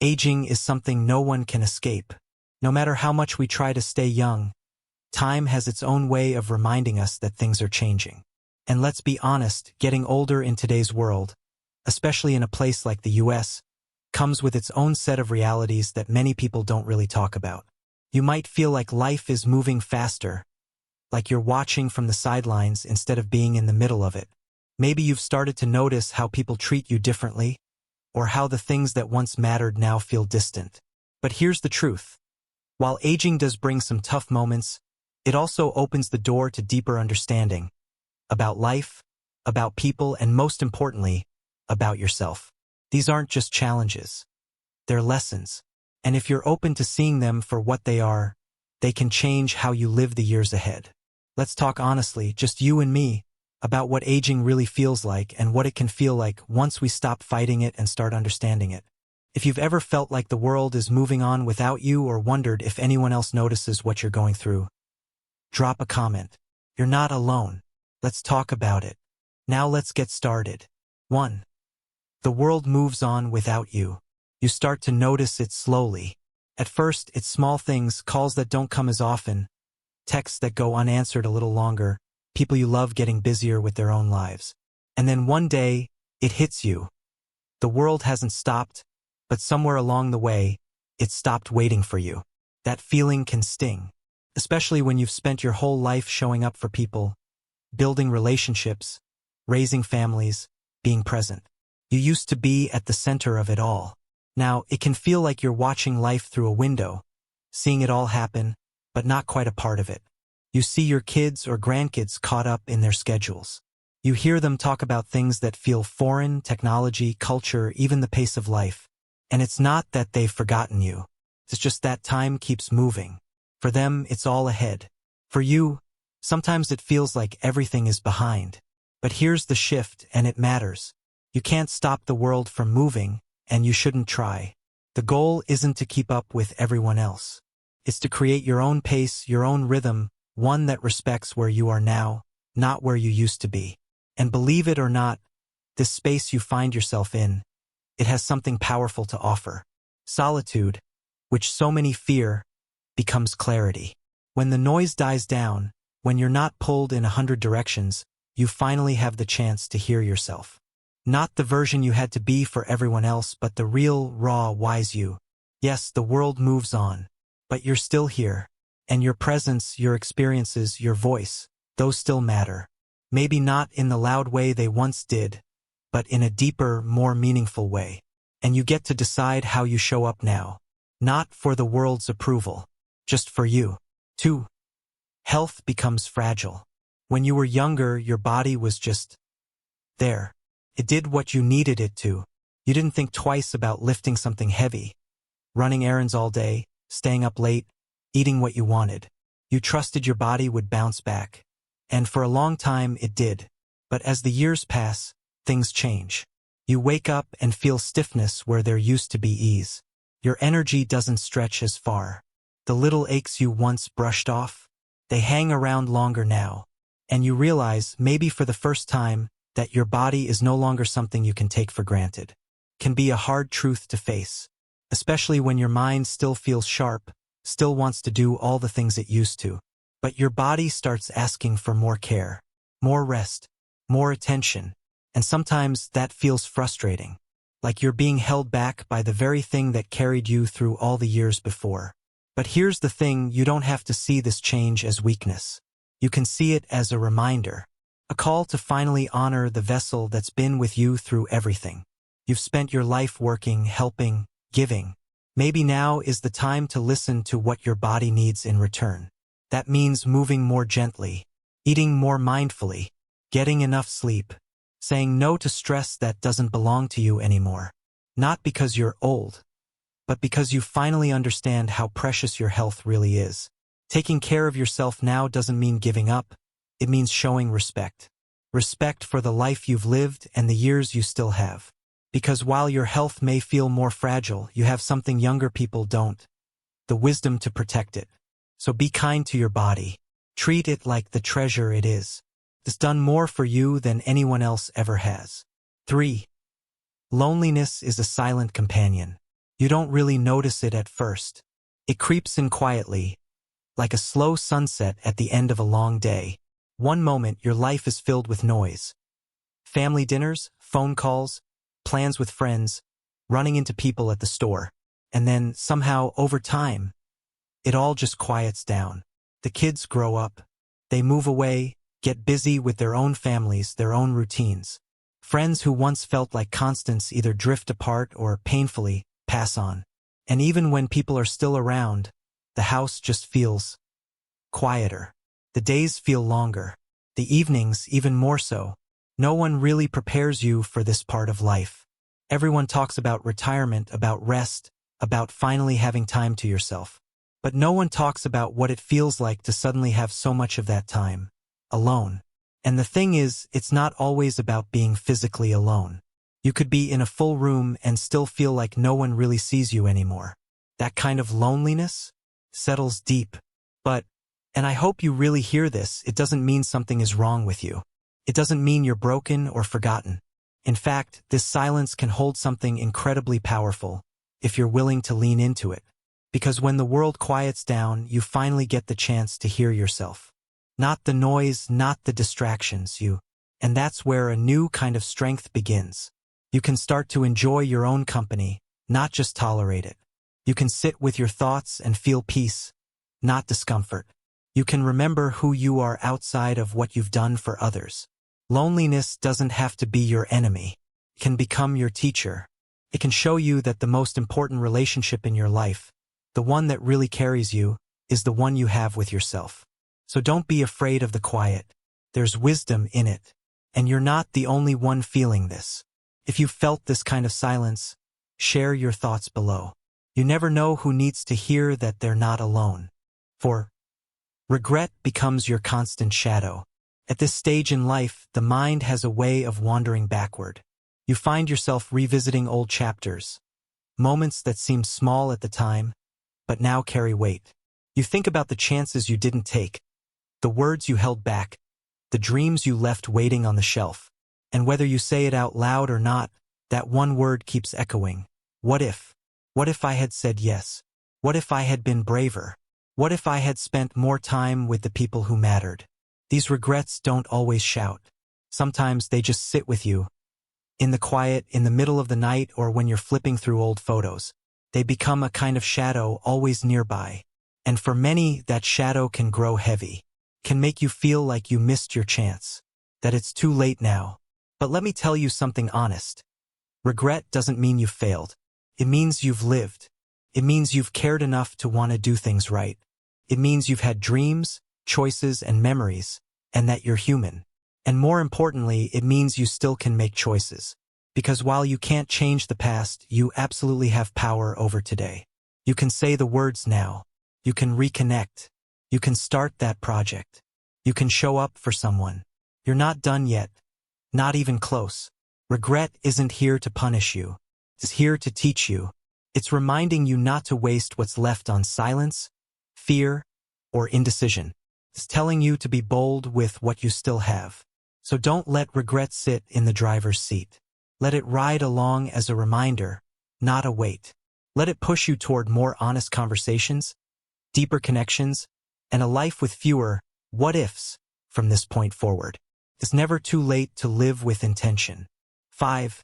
Aging is something no one can escape. No matter how much we try to stay young, time has its own way of reminding us that things are changing. And let's be honest, getting older in today's world, especially in a place like the US, comes with its own set of realities that many people don't really talk about. You might feel like life is moving faster, like you're watching from the sidelines instead of being in the middle of it. Maybe you've started to notice how people treat you differently, or how the things that once mattered now feel distant. But here's the truth. While aging does bring some tough moments, it also opens the door to deeper understanding about life, about people, and most importantly, about yourself. These aren't just challenges. They're lessons. And if you're open to seeing them for what they are, they can change how you live the years ahead. Let's talk honestly, just you and me, about what aging really feels like and what it can feel like once we stop fighting it and start understanding it. If you've ever felt like the world is moving on without you or wondered if anyone else notices what you're going through, drop a comment. You're not alone. Let's talk about it. Now let's get started. 1. The world moves on without you. You start to notice it slowly. At first, it's small things, calls that don't come as often, texts that go unanswered a little longer, people you love getting busier with their own lives. And then one day, it hits you. The world hasn't stopped, but somewhere along the way, it stopped waiting for you. That feeling can sting, especially when you've spent your whole life showing up for people, building relationships, raising families, being present. You used to be at the center of it all. Now, it can feel like you're watching life through a window, seeing it all happen, but not quite a part of it. You see your kids or grandkids caught up in their schedules. You hear them talk about things that feel foreign, technology, culture, even the pace of life. And it's not that they've forgotten you. It's just that time keeps moving. For them, it's all ahead. For you, sometimes it feels like everything is behind. But here's the shift, and it matters. You can't stop the world from moving, and you shouldn't try. The goal isn't to keep up with everyone else. It's to create your own pace, your own rhythm, one that respects where you are now, not where you used to be. And believe it or not, this space you find yourself in, it has something powerful to offer. Solitude, which so many fear, becomes clarity. When the noise dies down, when you're not pulled in 100 directions, you finally have the chance to hear yourself. Not the version you had to be for everyone else, but the real, raw, wise you. Yes, the world moves on, but you're still here. And your presence, your experiences, your voice, those still matter. Maybe not in the loud way they once did, but in a deeper, more meaningful way. And you get to decide how you show up now. Not for the world's approval, just for you. 2. Health becomes fragile. When you were younger, your body was just there. It did what you needed it to. You didn't think twice about lifting something heavy, running errands all day, staying up late, eating what you wanted. You trusted your body would bounce back. And for a long time it did. But as the years pass, things change. You wake up and feel stiffness where there used to be ease. Your energy doesn't stretch as far. The little aches you once brushed off, they hang around longer now. And you realize, maybe for the first time, that your body is no longer something you can take for granted. Can be a hard truth to face, especially when your mind still feels sharp, still wants to do all the things it used to. But your body starts asking for more care, more rest, more attention, and sometimes that feels frustrating, like you're being held back by the very thing that carried you through all the years before. But here's the thing, you don't have to see this change as weakness. You can see it as a reminder, a call to finally honor the vessel that's been with you through everything. You've spent your life working, helping, giving. Maybe now is the time to listen to what your body needs in return. That means moving more gently, eating more mindfully, getting enough sleep, saying no to stress that doesn't belong to you anymore. Not because you're old, but because you finally understand how precious your health really is. Taking care of yourself now doesn't mean giving up, it means showing respect. Respect for the life you've lived and the years you still have. Because while your health may feel more fragile, you have something younger people don't: the wisdom to protect it. So be kind to your body. Treat it like the treasure it is. It's done more for you than anyone else ever has. 3. Loneliness is a silent companion. You don't really notice it at first. It creeps in quietly, like a slow sunset at the end of a long day. One moment your life is filled with noise. Family dinners, phone calls, plans with friends, running into people at the store. And then, somehow, over time, it all just quiets down. The kids grow up. They move away, get busy with their own families, their own routines. Friends who once felt like constants either drift apart or, painfully, pass on. And even when people are still around, the house just feels quieter. The days feel longer. The evenings even more so. No one really prepares you for this part of life. Everyone talks about retirement, about rest, about finally having time to yourself. But no one talks about what it feels like to suddenly have so much of that time alone. And the thing is, it's not always about being physically alone. You could be in a full room and still feel like no one really sees you anymore. That kind of loneliness settles deep. But, and I hope you really hear this, it doesn't mean something is wrong with you. It doesn't mean you're broken or forgotten. In fact, this silence can hold something incredibly powerful, if you're willing to lean into it. Because when the world quiets down, you finally get the chance to hear yourself. Not the noise, not the distractions, and that's where a new kind of strength begins. You can start to enjoy your own company, not just tolerate it. You can sit with your thoughts and feel peace, not discomfort. You can remember who you are outside of what you've done for others. Loneliness doesn't have to be your enemy. It can become your teacher. It can show you that the most important relationship in your life, the one that really carries you, is the one you have with yourself. So don't be afraid of the quiet. There's wisdom in it. And you're not the only one feeling this. If you felt this kind of silence, share your thoughts below. You never know who needs to hear that they're not alone. For regret becomes your constant shadow. At this stage in life, the mind has a way of wandering backward. You find yourself revisiting old chapters, moments that seemed small at the time, but now carry weight. You think about the chances you didn't take, the words you held back, the dreams you left waiting on the shelf. And whether you say it out loud or not, that one word keeps echoing. What if? What if I had said yes? What if I had been braver? What if I had spent more time with the people who mattered? These regrets don't always shout. Sometimes they just sit with you. In the quiet, in the middle of the night, or when you're flipping through old photos. They become a kind of shadow always nearby. And for many, that shadow can grow heavy. Can make you feel like you missed your chance. That it's too late now. But let me tell you something honest. Regret doesn't mean you failed. It means you've lived. It means you've cared enough to want to do things right. It means you've had dreams, choices, and memories, and that you're human. And more importantly, it means you still can make choices. Because while you can't change the past, you absolutely have power over today. You can say the words now. You can reconnect. You can start that project. You can show up for someone. You're not done yet. Not even close. Regret isn't here to punish you. It's here to teach you. It's reminding you not to waste what's left on silence, fear, or indecision. It's telling you to be bold with what you still have. So don't let regret sit in the driver's seat. Let it ride along as a reminder, not a weight. Let it push you toward more honest conversations, deeper connections, and a life with fewer what-ifs from this point forward. It's never too late to live with intention. 5.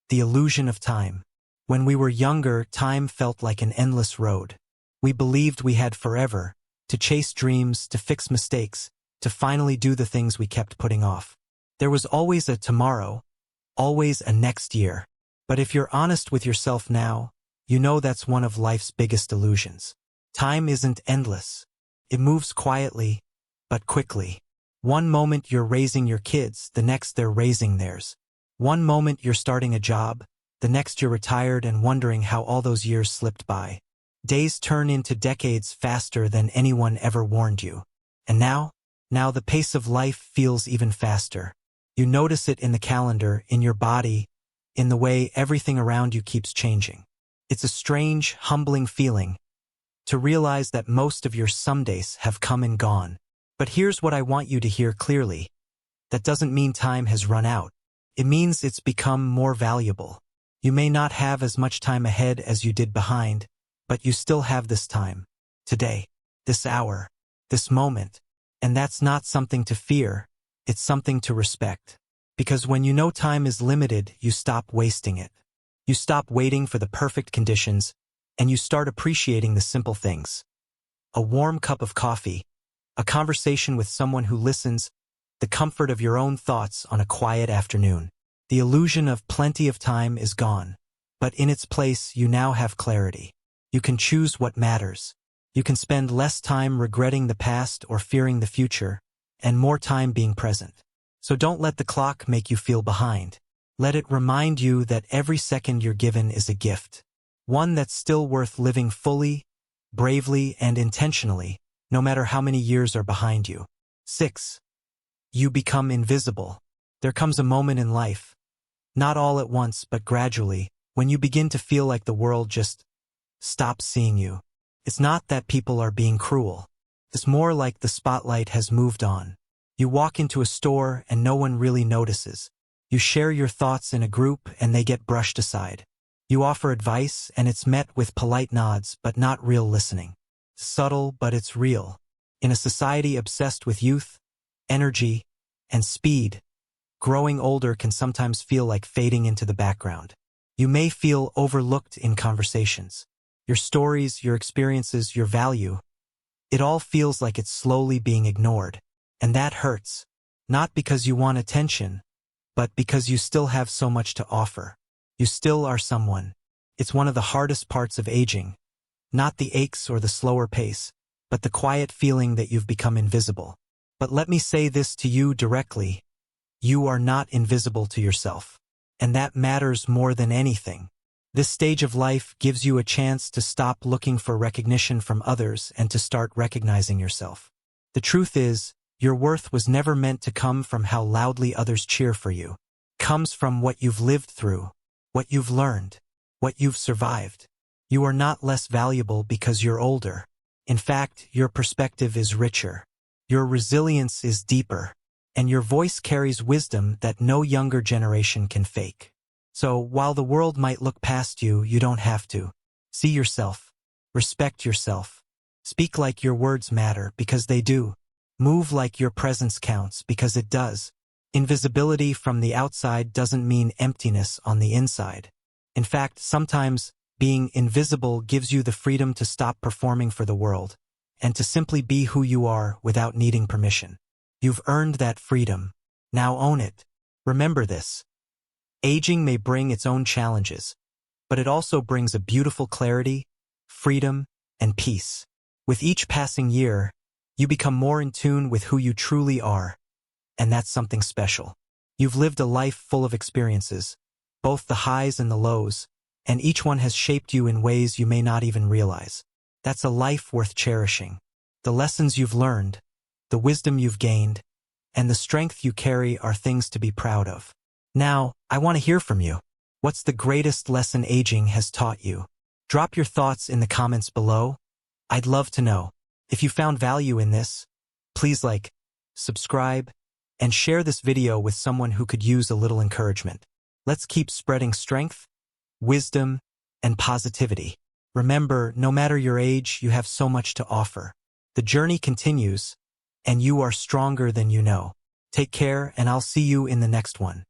The illusion of time. When we were younger, time felt like an endless road. We believed we had forever, to chase dreams, to fix mistakes, to finally do the things we kept putting off. There was always a tomorrow, always a next year. But if you're honest with yourself now, you know that's one of life's biggest illusions. Time isn't endless. It moves quietly, but quickly. One moment you're raising your kids, the next they're raising theirs. One moment you're starting a job, the next you're retired and wondering how all those years slipped by. Days turn into decades faster than anyone ever warned you. And now the pace of life feels even faster. You notice it in the calendar, in your body, in the way everything around you keeps changing. It's a strange, humbling feeling to realize that most of your some days have come and gone. But here's what I want you to hear clearly. That doesn't mean time has run out. It means it's become more valuable. You may not have as much time ahead as you did behind, but you still have this time. Today. This hour. This moment. And that's not something to fear, it's something to respect. Because when you know time is limited, you stop wasting it. You stop waiting for the perfect conditions, and you start appreciating the simple things. A warm cup of coffee, a conversation with someone who listens, the comfort of your own thoughts on a quiet afternoon. The illusion of plenty of time is gone, but in its place you now have clarity. You can choose what matters. You can spend less time regretting the past or fearing the future, and more time being present. So don't let the clock make you feel behind. Let it remind you that every second you're given is a gift. One that's still worth living fully, bravely, and intentionally, no matter how many years are behind you. 6. You become invisible. There comes a moment in life, not all at once but gradually, when you begin to feel like the world just stops seeing you. It's not that people are being cruel. It's more like the spotlight has moved on. You walk into a store and no one really notices. You share your thoughts in a group and they get brushed aside. You offer advice and it's met with polite nods but not real listening. Subtle, but it's real. In a society obsessed with youth, energy, and speed, growing older can sometimes feel like fading into the background. You may feel overlooked in conversations. Your stories, your experiences, your value, it all feels like it's slowly being ignored. And that hurts. Not because you want attention, but because you still have so much to offer. You still are someone. It's one of the hardest parts of aging. Not the aches or the slower pace, but the quiet feeling that you've become invisible. But let me say this to you directly. You are not invisible to yourself. And that matters more than anything. This stage of life gives you a chance to stop looking for recognition from others and to start recognizing yourself. The truth is, your worth was never meant to come from how loudly others cheer for you. It comes from what you've lived through, what you've learned, what you've survived. You are not less valuable because you're older. In fact, your perspective is richer. Your resilience is deeper. And your voice carries wisdom that no younger generation can fake. So, while the world might look past you, you don't have to. See yourself. Respect yourself. Speak like your words matter, because they do. Move like your presence counts, because it does. Invisibility from the outside doesn't mean emptiness on the inside. In fact, sometimes, being invisible gives you the freedom to stop performing for the world, and to simply be who you are without needing permission. You've earned that freedom. Now own it. Remember this. Aging may bring its own challenges, but it also brings a beautiful clarity, freedom, and peace. With each passing year, you become more in tune with who you truly are, and that's something special. You've lived a life full of experiences, both the highs and the lows, and each one has shaped you in ways you may not even realize. That's a life worth cherishing. The lessons you've learned, the wisdom you've gained, and the strength you carry are things to be proud of. Now, I want to hear from you. What's the greatest lesson aging has taught you? Drop your thoughts in the comments below. I'd love to know. If you found value in this, please like, subscribe, and share this video with someone who could use a little encouragement. Let's keep spreading strength, wisdom, and positivity. Remember, no matter your age, you have so much to offer. The journey continues, and you are stronger than you know. Take care, and I'll see you in the next one.